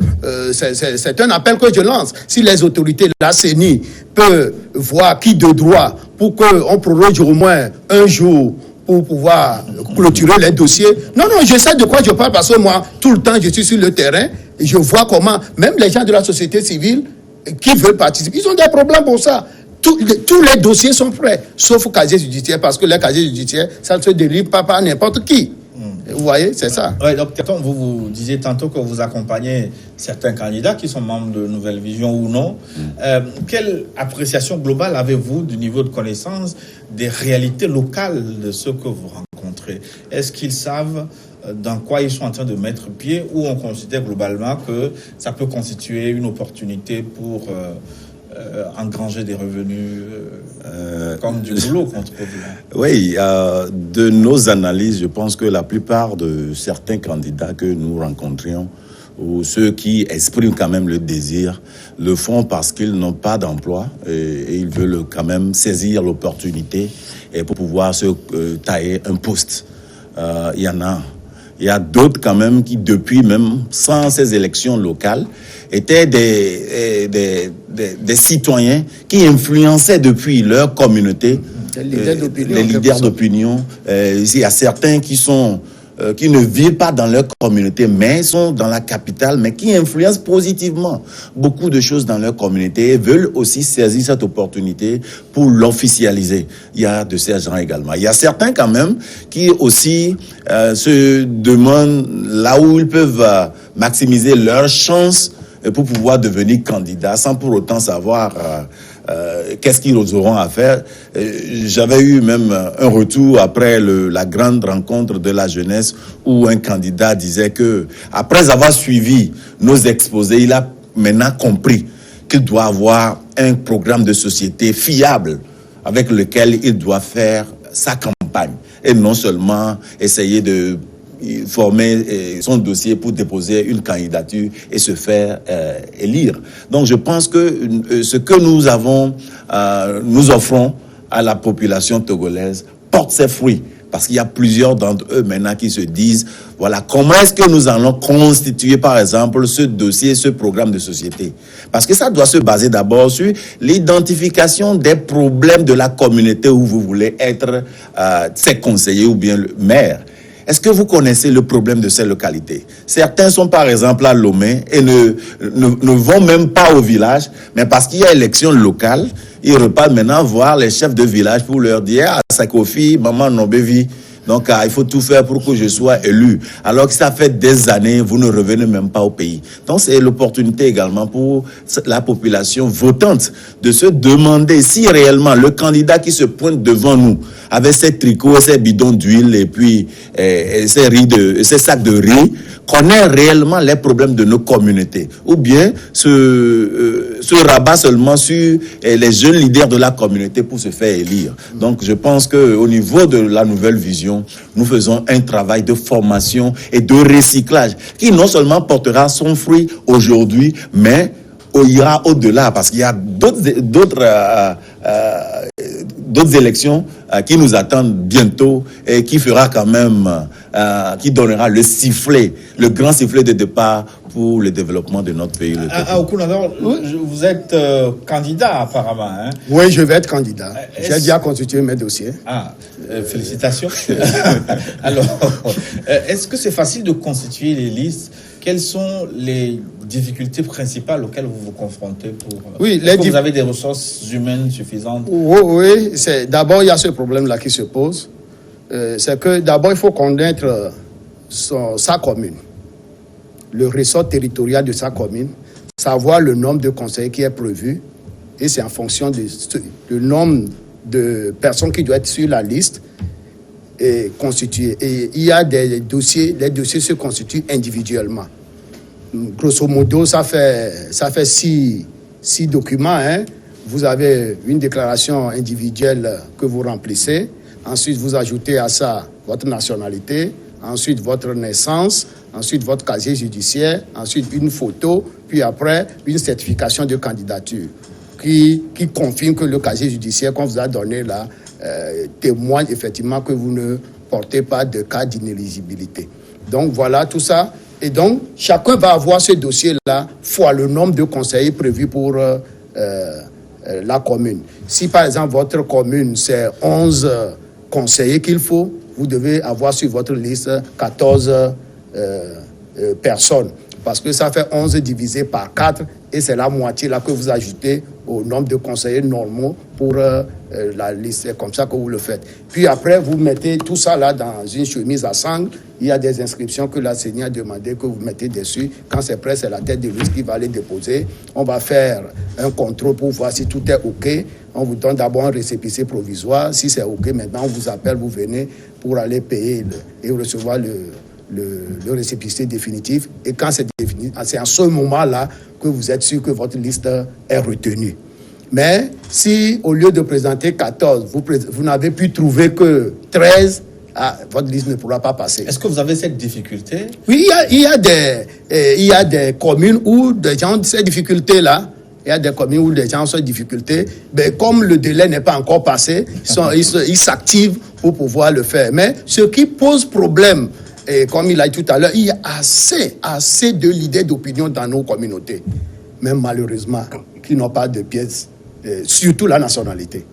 c'est un appel que je lance. Si les autorités, la CENI, peuvent voir qui de droit pour qu'on proroge au moins un jour pour pouvoir clôturer les dossiers. Non, je sais de quoi je parle parce que moi, tout le temps, je suis sur le terrain et je vois comment, même les gens de la société civile qui veulent participer, ils ont des problèmes pour ça. Tous les dossiers sont prêts, sauf le casier judiciaire, parce que le casier judiciaire, ça ne se délivre pas par n'importe qui. Vous voyez, c'est ça. Oui, donc vous disiez tantôt que vous accompagnez certains candidats qui sont membres de Nouvelle Vision ou non. Quelle appréciation globale avez-vous du niveau de connaissance des réalités locales de ceux que vous rencontrez? administrés? Est-ce qu'ils savent dans quoi ils sont en train de mettre pied, ou on considère globalement que ça peut constituer une opportunité pour engranger des revenus comme du boulot contre Oui, de nos analyses, je pense que la plupart de certains candidats que nous rencontrions, ou ceux qui expriment quand même le désir, le font parce qu'ils n'ont pas d'emploi et ils veulent quand même saisir l'opportunité et pour pouvoir se tailler un poste. Il y en a. Il y a d'autres quand même qui, depuis même sans ces élections locales, étaient des citoyens qui influençaient depuis leur communauté les leaders d'opinion. Il y a certains qui ne vivent pas dans leur communauté, mais sont dans la capitale, mais qui influencent positivement beaucoup de choses dans leur communauté et veulent aussi saisir cette opportunité pour l'officialiser. Il y a de ces gens également. Il y a certains quand même qui aussi se demandent là où ils peuvent maximiser leurs chances pour pouvoir devenir candidats sans pour autant savoir qu'est-ce qu'ils auront à faire. J'avais eu même un retour après la grande rencontre de la jeunesse où un candidat disait que après avoir suivi nos exposés, il a maintenant compris qu'il doit avoir un programme de société fiable avec lequel il doit faire sa campagne et non seulement essayer de former son dossier pour déposer une candidature et se faire élire. Donc je pense que ce que nous offrons à la population togolaise porte ses fruits, parce qu'il y a plusieurs d'entre eux maintenant qui se disent, voilà, comment est-ce que nous allons constituer par exemple ce dossier, ce programme de société? Parce que ça doit se baser d'abord sur l'identification des problèmes de la communauté où vous voulez être ses conseillers ou bien le maire. Est-ce que vous connaissez le problème de ces localités? Certains sont par exemple à Lomé et ne vont même pas au village, mais parce qu'il y a élection locale, ils repartent maintenant voir les chefs de village pour leur dire « Ah, Sakofi, maman Nobevi, donc il faut tout faire pour que je sois élu. » Alors que ça fait des années, vous ne revenez même pas au pays. Donc c'est l'opportunité également pour la population votante de se demander si réellement le candidat qui se pointe devant nous avec ses tricots, ses bidons d'huile et puis ses sacs de riz connaît réellement les problèmes de nos communautés, ou bien se rabat seulement sur les jeunes leaders de la communauté pour se faire élire. Donc je pense qu'au niveau de la nouvelle vision, nous faisons un travail de formation et de recyclage qui non seulement portera son fruit aujourd'hui, mais ira au-delà, parce qu'il y a d'autres élections qui nous attendent bientôt et qui fera quand même, qui donnera le sifflet, le grand sifflet de départ pour le développement de notre pays. Vous êtes candidat apparemment. Hein? Oui, je vais être candidat. J'ai déjà constitué mes dossiers. Félicitations. Alors, est-ce que c'est facile de constituer les listes? Quelles sont les difficultés principales auxquelles vous vous confrontez est-ce que vous avez des ressources humaines suffisantes? Oui, d'abord il y a ce problème-là qui se pose. C'est que d'abord il faut connaître sa commune, le ressort territorial de sa commune, savoir le nombre de conseillers qui est prévu, et c'est en fonction du nombre de personnes qui doivent être sur la liste et constituées. Et il y a des dossiers, les dossiers se constituent individuellement. Grosso modo, ça fait 6 documents. Hein. Vous avez une déclaration individuelle que vous remplissez. Ensuite, vous ajoutez à ça votre nationalité. Ensuite, votre naissance. Ensuite, votre casier judiciaire. Ensuite, une photo. Puis après, une certification de candidature qui confirme que le casier judiciaire qu'on vous a donné là témoigne effectivement que vous ne portez pas de cas d'inéligibilité. Donc, voilà tout ça. Et donc, chacun va avoir ce dossier-là fois le nombre de conseillers prévus pour la commune. Si, par exemple, votre commune, c'est 11 conseillers qu'il faut, vous devez avoir sur votre liste 14 personnes. Parce que ça fait 11 divisé par 4 et c'est la moitié là que vous ajoutez au nombre de conseillers normaux pour la liste. C'est comme ça que vous le faites. Puis après, vous mettez tout ça là dans une chemise à sangle. Il y a des inscriptions que la CENI a demandé que vous mettez dessus. Quand c'est prêt, c'est la tête de liste qui va les déposer. On va faire un contrôle pour voir si tout est OK. On vous donne d'abord un récépissé provisoire. Si c'est OK, maintenant on vous appelle, vous venez pour aller payer et recevoir le récépissé définitif. Et quand c'est défini, c'est à ce moment-là que vous êtes sûr que votre liste est retenue. Mais si au lieu de présenter 14, vous n'avez pu trouver que 13, votre liste ne pourra pas passer. Est-ce que vous avez cette difficulté? Oui, il y a des communes où des gens ont ces difficultés-là. Il y a des communes où les gens ont ces difficultés. Mais comme le délai n'est pas encore passé, ils s'activent pour pouvoir le faire. Mais ce qui pose problème, et comme il a dit tout à l'heure, il y a assez de leaders d'opinion dans nos communautés, même malheureusement, qui n'ont pas de pièces, surtout la nationalité.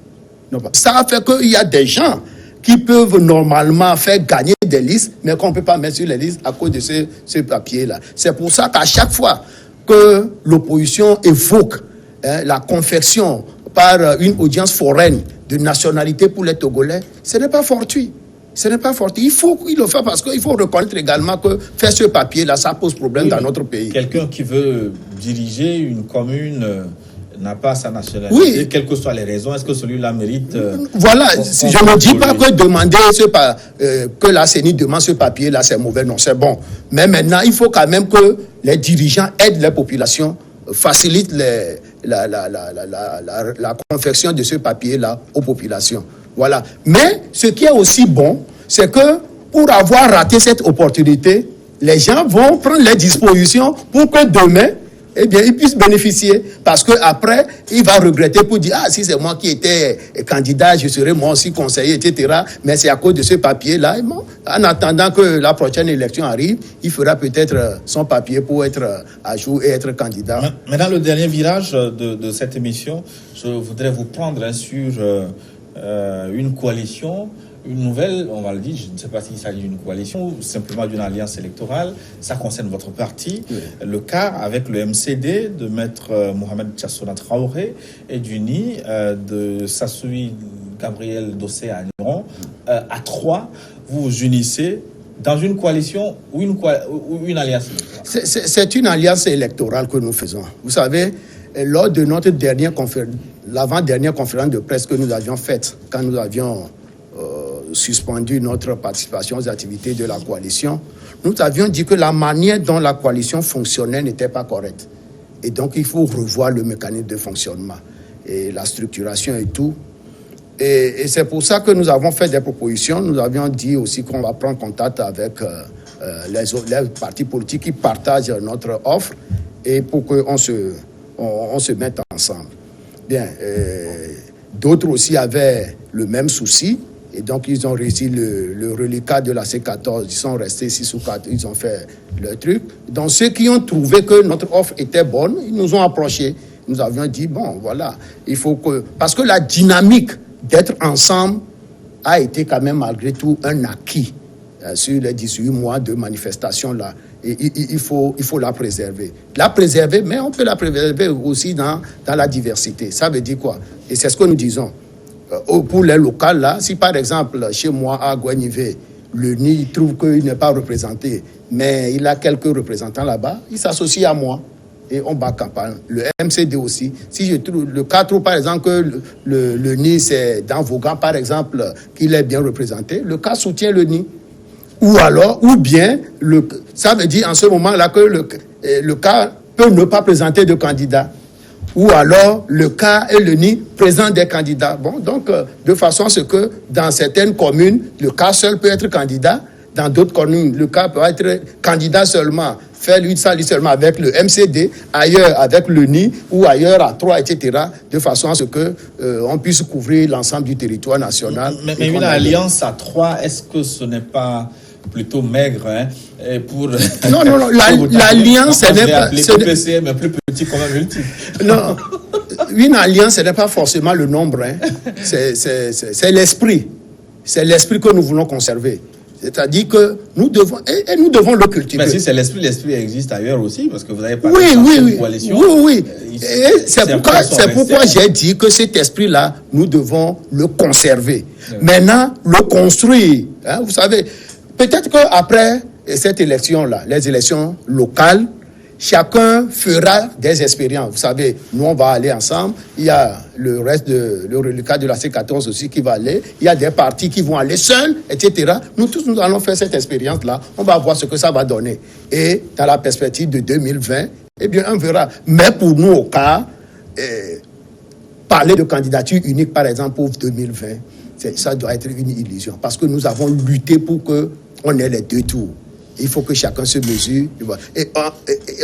Ça fait qu'il y a des gens qui peuvent normalement faire gagner des listes, mais qu'on ne peut pas mettre sur les listes à cause de ce papier-là. C'est pour ça qu'à chaque fois que l'opposition évoque la confection par une audience foraine de nationalité pour les Togolais, ce n'est pas fortuit. Ce n'est pas fortuit. Il faut qu'il le fasse parce qu'il faut reconnaître également que faire ce papier-là, ça pose problème dans notre pays. Quelqu'un qui veut diriger une commune n'a pas sa nationalité, quelles que soient les raisons, est-ce que celui-là mérite... Voilà, je ne dis pas que demander que la CENI demande ce papier-là, c'est mauvais, non, c'est bon. Mais maintenant, il faut quand même que les dirigeants aident les populations, facilitent la confection de ce papier-là aux populations. Voilà. Mais ce qui est aussi bon, c'est que pour avoir raté cette opportunité, les gens vont prendre les dispositions pour que demain, eh bien, ils puissent bénéficier. Parce qu'après, il va regretter pour dire, si c'est moi qui étais candidat, je serais moi aussi conseiller, etc. Mais c'est à cause de ce papier-là. Bon, en attendant que la prochaine élection arrive, il fera peut-être son papier pour être à jour et être candidat. Mais dans le dernier virage de cette émission, je voudrais vous prendre sur une coalition, une nouvelle, on va le dire, je ne sais pas s'il s'agit d'une coalition ou simplement d'une alliance électorale. Ça concerne votre parti. Oui. Le cas avec le MCD de Maître Mohamed Tchassouna Traoré et du NI de Sassoui Gabriel Dossé à Nyon. À 3, vous vous unissez dans une coalition ou une alliance électorale? C'est une alliance électorale que nous faisons. Vous savez, lors de notre l'avant-dernière conférence de presse que nous avions faite, quand nous avions suspendu notre participation aux activités de la coalition, nous avions dit que la manière dont la coalition fonctionnait n'était pas correcte. Et donc, il faut revoir le mécanisme de fonctionnement et la structuration et tout. Et c'est pour ça que nous avons fait des propositions. Nous avions dit aussi qu'on va prendre contact avec les partis politiques qui partagent notre offre et pour qu'on se mette ensemble. Bien, d'autres aussi avaient le même souci. Et donc, ils ont réussi le reliquat de la C14. Ils sont restés 6 ou 4. Ils ont fait le truc. Donc, ceux qui ont trouvé que notre offre était bonne, ils nous ont approchés. Nous avions dit, bon, voilà, il faut que... Parce que la dynamique d'être ensemble a été quand même, malgré tout, un acquis sur les 18 mois de manifestation là. Et il faut la préserver. La préserver, mais on peut la préserver aussi dans la diversité. Ça veut dire quoi? Et c'est ce que nous disons. Pour les locales, là, si par exemple, chez moi, à Guanivé, le NI trouve qu'il n'est pas représenté, mais il a quelques représentants là-bas, il s'associe à moi et on bat campagne. Le MCD aussi. Si je trouve le cas, par exemple, que le NI, c'est dans Vaughan, par exemple, qu'il est bien représenté, le cas soutient le NI. Ou bien, ça veut dire en ce moment-là que le cas peut ne pas présenter de candidat. Ou alors, le cas et le NI présentent des candidats. Bon, donc, de façon à ce que dans certaines communes, le cas seul peut être candidat. Dans d'autres communes, le cas peut être candidat seulement, faire lui seulement avec le MCD, ailleurs avec le NI, ou ailleurs à 3, etc. De façon à ce que on puisse couvrir l'ensemble du territoire national. Mais une alliance à 3, est-ce que ce n'est pas plutôt maigre pour... Non, l'alliance, ce n'est pas... C'est PCM, mais plus petit comme un multiple. Non, une alliance, ce n'est pas forcément le nombre. C'est l'esprit. C'est l'esprit que nous voulons conserver. C'est-à-dire que nous devons, et nous devons le cultiver. Mais si c'est l'esprit existe ailleurs aussi, parce que vous avez pas de coalition. Oui. Et c'est pourquoi j'ai dit que cet esprit-là, nous devons le conserver. Oui. Maintenant, le construire. Hein, vous savez, peut-être qu'après cette élection-là, les élections locales, chacun fera des expériences. Vous savez, nous, on va aller ensemble. Il y a le reste le reliquat de la C14 aussi qui va aller. Il y a des partis qui vont aller seuls, etc. Nous tous, nous allons faire cette expérience-là. On va voir ce que ça va donner. Et dans la perspective de 2020, eh bien, on verra. Mais pour nous, au cas, parler de candidature unique, par exemple, pour 2020, ça doit être une illusion. Parce que nous avons lutté pour qu'on ait les deux tours. Il faut que chacun se mesure. Et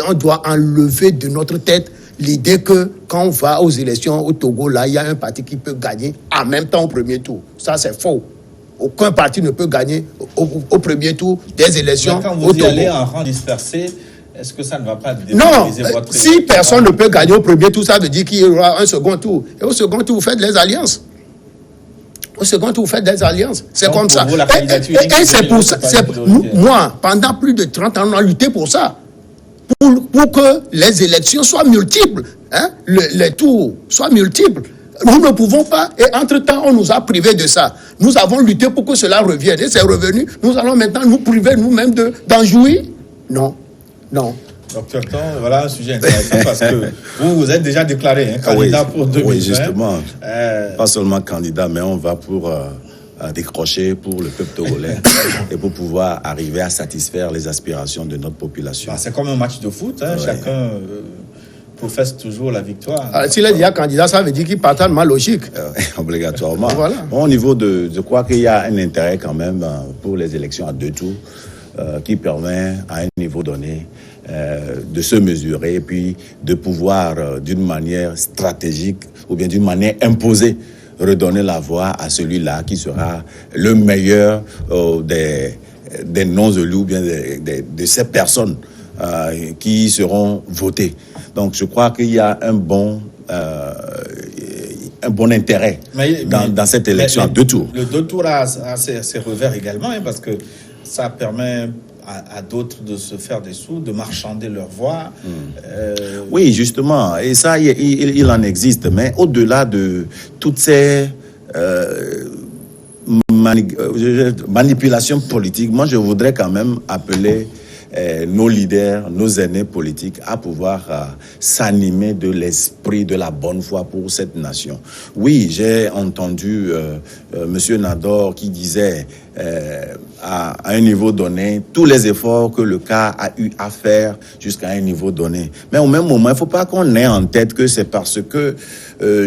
on doit enlever de notre tête l'idée que quand on va aux élections au Togo, là, il y a un parti qui peut gagner en même temps au premier tour. Ça, c'est faux. Aucun parti ne peut gagner au premier tour des élections au Togo. Quand vous y allez en rang dispersé, est-ce que ça ne va pas déstabiliser votre... Si personne ne peut gagner au premier tour, ça veut dire qu'il y aura un second tour. Et au second tour, vous faites les alliances. Au second tour, vous faites des alliances. C'est donc comme ça. Vous, et c'est pour ça. Moi, pendant plus de 30 ans, on a lutté pour ça. Pour que les élections soient multiples. Hein? Les tours soient multiples. Nous ne pouvons pas. Et entre-temps, on nous a privés de ça. Nous avons lutté pour que cela revienne. Et c'est revenu. Nous allons maintenant nous priver nous-mêmes d'en jouir? Non. Docteur Ton, voilà un sujet intéressant parce que vous êtes déjà déclaré candidat pour 2020. Oui, justement. Pas seulement candidat, mais on va pour décrocher pour le peuple togolais et pour pouvoir arriver à satisfaire les aspirations de notre population. C'est comme un match de foot, hein, chacun professe toujours la victoire. S'il est déjà candidat, ça veut dire qu'il partage ma logique. Obligatoirement. Voilà. Bon, au niveau je crois qu'il y a un intérêt quand même pour les élections à deux tours qui permet à un niveau donné de se mesurer et puis de pouvoir d'une manière stratégique ou bien d'une manière imposée redonner la voix à celui-là qui sera le meilleur des non-élus ou bien de ces personnes qui seront votées. Donc je crois qu'il y a un bon intérêt dans cette élection à deux tours. Le deux tours a ses revers également, hein, parce que ça permet à d'autres de se faire des sous, de marchander leur voix. Oui, justement. Et ça, il en existe. Mais au-delà de toutes ces manipulations politiques, moi, je voudrais quand même appeler nos leaders, nos aînés politiques à pouvoir s'animer de l'esprit de la bonne foi pour cette nation. Oui, j'ai entendu Monsieur Nador qui disait à un niveau donné tous les efforts que le cas a eu à faire jusqu'à un niveau donné. Mais au même moment, il ne faut pas qu'on ait en tête que c'est parce que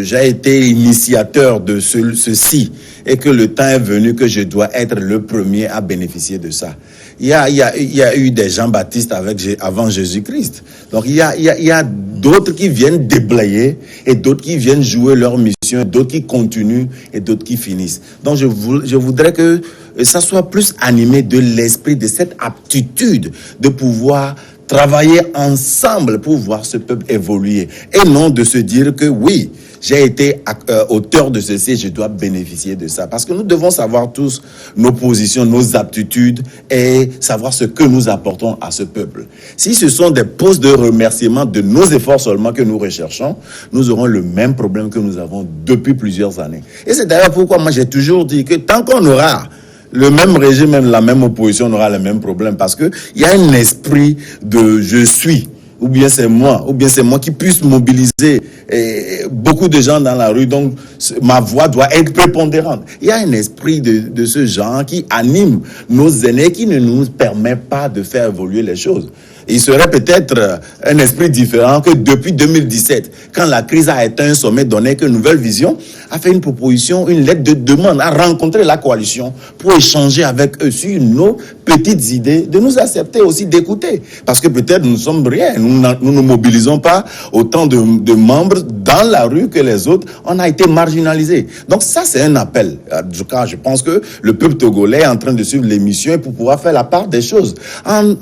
j'ai été initiateur de ceci et que le temps est venu que je dois être le premier à bénéficier de ça. Il y a eu des Jean-Baptiste avant Jésus-Christ. Donc il y a d'autres qui viennent déblayer et d'autres qui viennent jouer leur mission, d'autres qui continuent et d'autres qui finissent. Donc je voudrais que ça soit plus animé de l'esprit, de cette aptitude de pouvoir travailler ensemble pour voir ce peuple évoluer. Et non de se dire que oui, j'ai été auteur de ceci, je dois bénéficier de ça. Parce que nous devons savoir tous nos positions, nos aptitudes et savoir ce que nous apportons à ce peuple. Si ce sont des postes de remerciement de nos efforts seulement que nous recherchons, nous aurons le même problème que nous avons depuis plusieurs années. Et c'est d'ailleurs pourquoi moi j'ai toujours dit que tant qu'on aura le même régime, même la même opposition, on aura le même problème. Parce qu'il y a un esprit de « je suis ». Ou bien c'est moi qui puisse mobiliser beaucoup de gens dans la rue. Donc, ma voix doit être prépondérante. Il y a un esprit de ce genre qui anime nos aînés, qui ne nous permet pas de faire évoluer les choses. Il serait peut-être un esprit différent que depuis 2017, quand la crise a atteint un sommet donné, que Nouvelle Vision a fait une proposition, une lettre de demande, a rencontré la coalition pour échanger avec eux sur nos petites idées, de nous accepter aussi, d'écouter. Parce que peut-être nous sommes rien, nous ne mobilisons pas autant de membres dans la rue que les autres, on a été marginalisés. Donc ça, c'est un appel. En tout cas, je pense que le peuple togolais est en train de suivre l'émission pour pouvoir faire la part des choses. En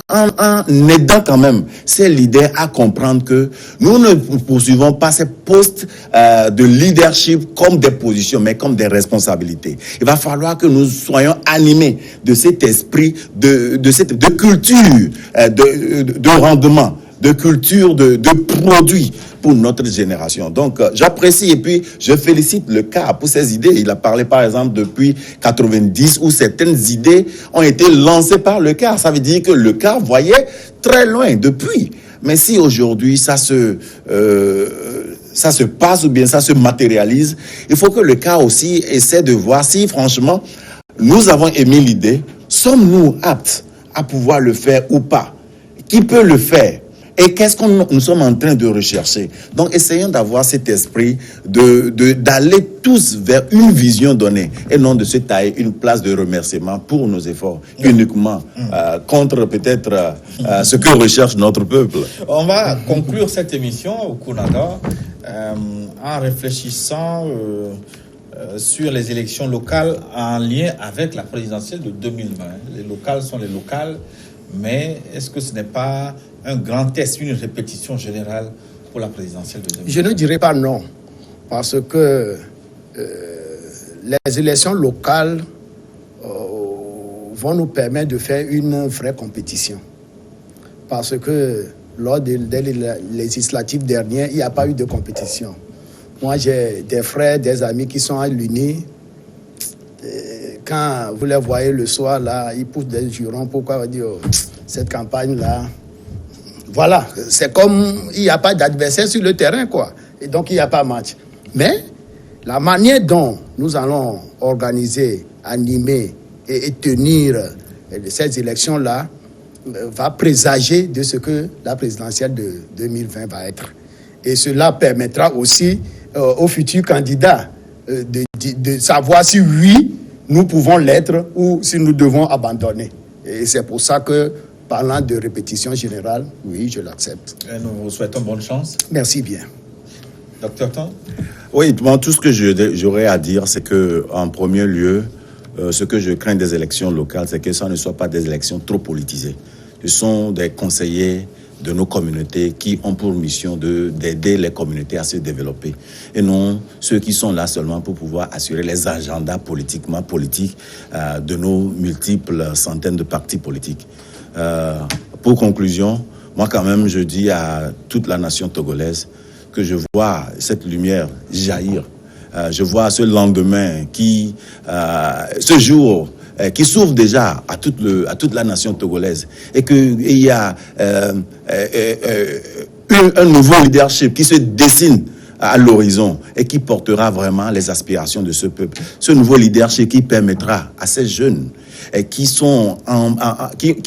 aidant quand même ces leaders à comprendre que nous ne poursuivons pas ces postes de leadership comme des positions, mais comme des responsabilités. Il va falloir que nous soyons animés de cet esprit, de culture, de rendement, de culture, de produits pour notre génération. Donc, j'apprécie et puis je félicite le CAR pour ses idées. Il a parlé, par exemple, depuis 90 où certaines idées ont été lancées par le CAR. Ça veut dire que le CAR voyait très loin depuis. Mais si aujourd'hui ça se passe ou bien ça se matérialise, il faut que le CAR aussi essaie de voir si, franchement, nous avons émis l'idée, sommes-nous aptes à pouvoir le faire ou pas? Qui peut le faire? Et qu'est-ce que nous sommes en train de rechercher? Donc, essayons d'avoir cet esprit d'aller tous vers une vision donnée et non de se tailler une place de remerciement pour nos efforts uniquement contre peut-être ce que recherche notre peuple. On va conclure cette émission au Kounada en réfléchissant sur les élections locales en lien avec la présidentielle de 2020. Les locales sont les locales, mais est-ce que ce n'est pas un grand test, une répétition générale pour la présidentielle de 2020? Je ne dirais pas non, parce que les élections locales vont nous permettre de faire une vraie compétition. Parce que lors des législatives dernières, il n'y a pas eu de compétition. Moi, j'ai des frères, des amis qui sont à l'Uni. Quand vous les voyez le soir, là, ils poussent des jurons. Pourquoi on dit cette campagne-là? Voilà, c'est comme il n'y a pas d'adversaire sur le terrain, quoi. Et donc, il n'y a pas match. Mais la manière dont nous allons organiser, animer et tenir ces élections-là va présager de ce que la présidentielle de 2020 va être. Et cela permettra aussi aux futurs candidats de savoir si oui, nous pouvons l'être ou si nous devons abandonner. Et c'est pour ça que, parlant de répétition générale, oui, je l'accepte. Et nous vous souhaitons bonne chance. Merci bien. Docteur Tan? Oui, bon, tout ce que j'aurais à dire, c'est que, en premier lieu, ce que je crains des élections locales, c'est que ça ne soit pas des élections trop politisées. Ce sont des conseillers de nos communautés qui ont pour mission d'aider les communautés à se développer. Et non ceux qui sont là seulement pour pouvoir assurer les agendas politiques de nos multiples centaines de partis politiques. Pour conclusion, moi quand même, je dis à toute la nation togolaise que je vois cette lumière jaillir. Je vois ce lendemain ce jour qui s'ouvre déjà à toute la nation togolaise et qu'il y a un nouveau leadership qui se dessine à l'horizon et qui portera vraiment les aspirations de ce peuple. Ce nouveau leadership qui permettra à ces jeunes qui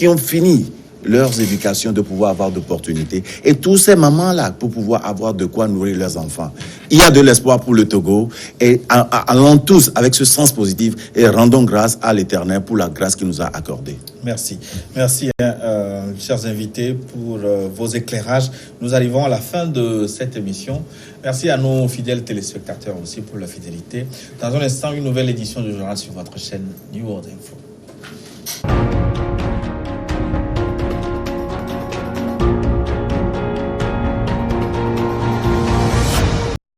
ont fini leurs éducations de pouvoir avoir d'opportunités et tous ces mamans-là pour pouvoir avoir de quoi nourrir leurs enfants. Il y a de l'espoir pour le Togo et allons tous avec ce sens positif et rendons grâce à l'Éternel pour la grâce qu'il nous a accordée. Merci. Merci, chers invités, pour vos éclairages. Nous arrivons à la fin de cette émission. Merci à nos fidèles téléspectateurs aussi pour la fidélité. Dans un instant, une nouvelle édition du journal sur votre chaîne New World Info.